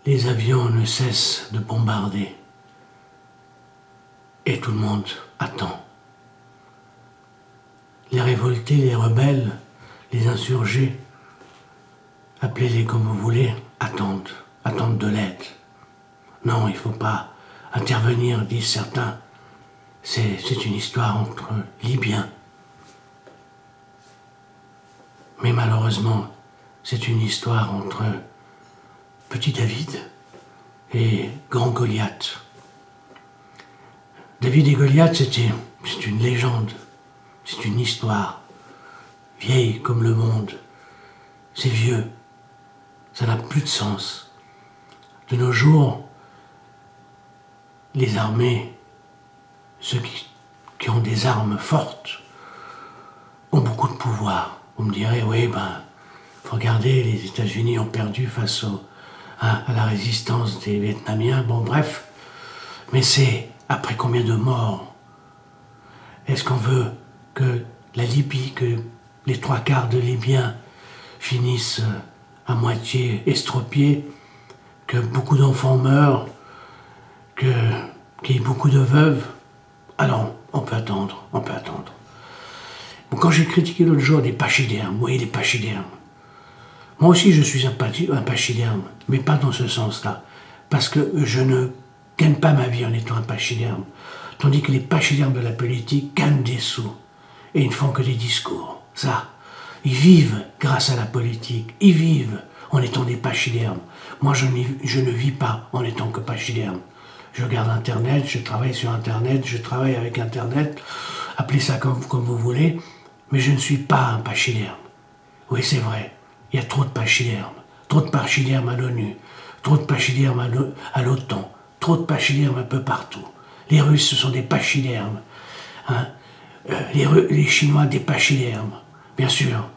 les avions ne cessent de bombarder. Et tout le monde attend. Les révoltés, les rebelles, les insurgés, appelez-les comme vous voulez, attendent de l'aide. Non, il ne faut pas intervenir, disent certains. C'est une histoire entre Libyens. Mais malheureusement, c'est une histoire entre petit David et grand Goliath. David et Goliath, c'est une légende, c'est une histoire, vieille comme le monde. C'est vieux, ça n'a plus de sens. De nos jours, les armées, ceux qui ont des armes fortes, ont beaucoup de pouvoir. Vous me direz, oui, regardez, les États-Unis ont perdu face à la résistance des Vietnamiens. Bon, bref, mais c'est après combien de morts? Est-ce qu'on veut que la Libye, que les 3/4 de Libyens finissent à moitié estropiés, que beaucoup d'enfants meurent, qu'il y ait beaucoup de veuves? Alors, on peut attendre. Bon, quand j'ai critiqué l'autre jour des pachydermes, oui, les pachydermes. Moi aussi, je suis un pachyderme, mais pas dans ce sens-là. Parce que je ne gagne pas ma vie en étant un pachyderme. Tandis que les pachydermes de la politique gagnent des sous. Et ils ne font que des discours. Ça, ils vivent grâce à la politique. Ils vivent en étant des pachydermes. Moi, je ne vis pas en étant que pachyderme. Je regarde Internet, je travaille sur Internet, je travaille avec Internet. Appelez ça comme vous voulez. Mais je ne suis pas un pachyderme. Oui, c'est vrai. Il y a trop de pachydermes. Trop de pachydermes à l'ONU. Trop de pachydermes à l'OTAN. Trop de pachydermes un peu partout. Les Russes, ce sont des pachydermes. Hein? Les Chinois, des pachydermes. Bien sûr.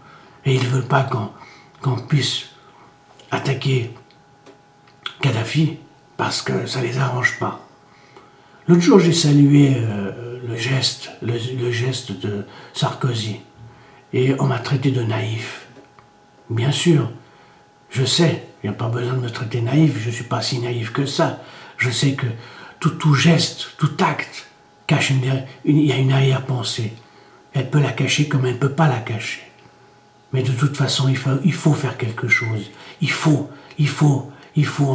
Et ils ne veulent pas qu'on puisse attaquer Kadhafi parce que ça ne les arrange pas. L'autre jour, j'ai salué le geste de Sarkozy. Et on m'a traité de naïf. Bien sûr, je sais, il n'y a pas besoin de me traiter naïf, je ne suis pas si naïf que ça. Je sais que tout geste, tout acte cache il y a une arrière-pensée. Elle peut la cacher comme elle ne peut pas la cacher. Mais de toute façon, il faut faire quelque chose. Il faut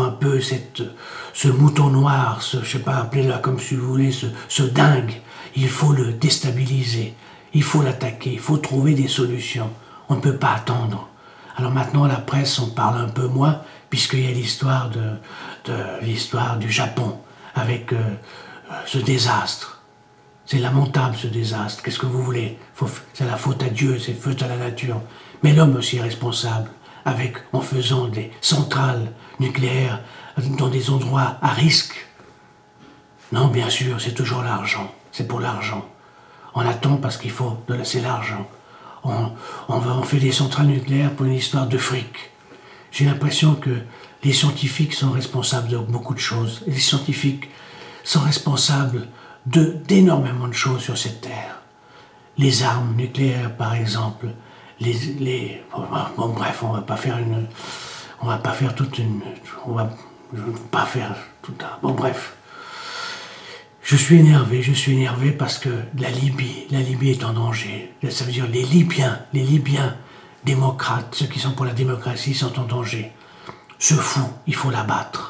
un peu ce mouton noir, je ne sais pas, appelez-le comme si vous voulez, ce dingue. Il faut le déstabiliser. Il faut l'attaquer. Il faut trouver des solutions. On ne peut pas attendre. Alors maintenant, la presse, on parle un peu moins, puisqu'il y a l'histoire l'histoire du Japon, avec ce désastre. C'est lamentable, ce désastre. Qu'est-ce que vous voulez? C'est la faute à Dieu, c'est la faute à la nature. Mais l'homme aussi est responsable, en faisant des centrales nucléaires dans des endroits à risque. Non, bien sûr, c'est toujours l'argent. C'est pour l'argent. On attend parce qu'il faut, c'est l'argent. On fait des centrales nucléaires pour une histoire de fric. J'ai l'impression que les scientifiques sont responsables de beaucoup de choses. Les scientifiques sont responsables d'énormément de choses sur cette terre. Les armes nucléaires, par exemple. Bon, bref, on va pas faire bon, bref. Je suis énervé parce que la Libye est en danger. Ça veut dire les Libyens démocrates, ceux qui sont pour la démocratie sont en danger. Ce fou, il faut l'abattre.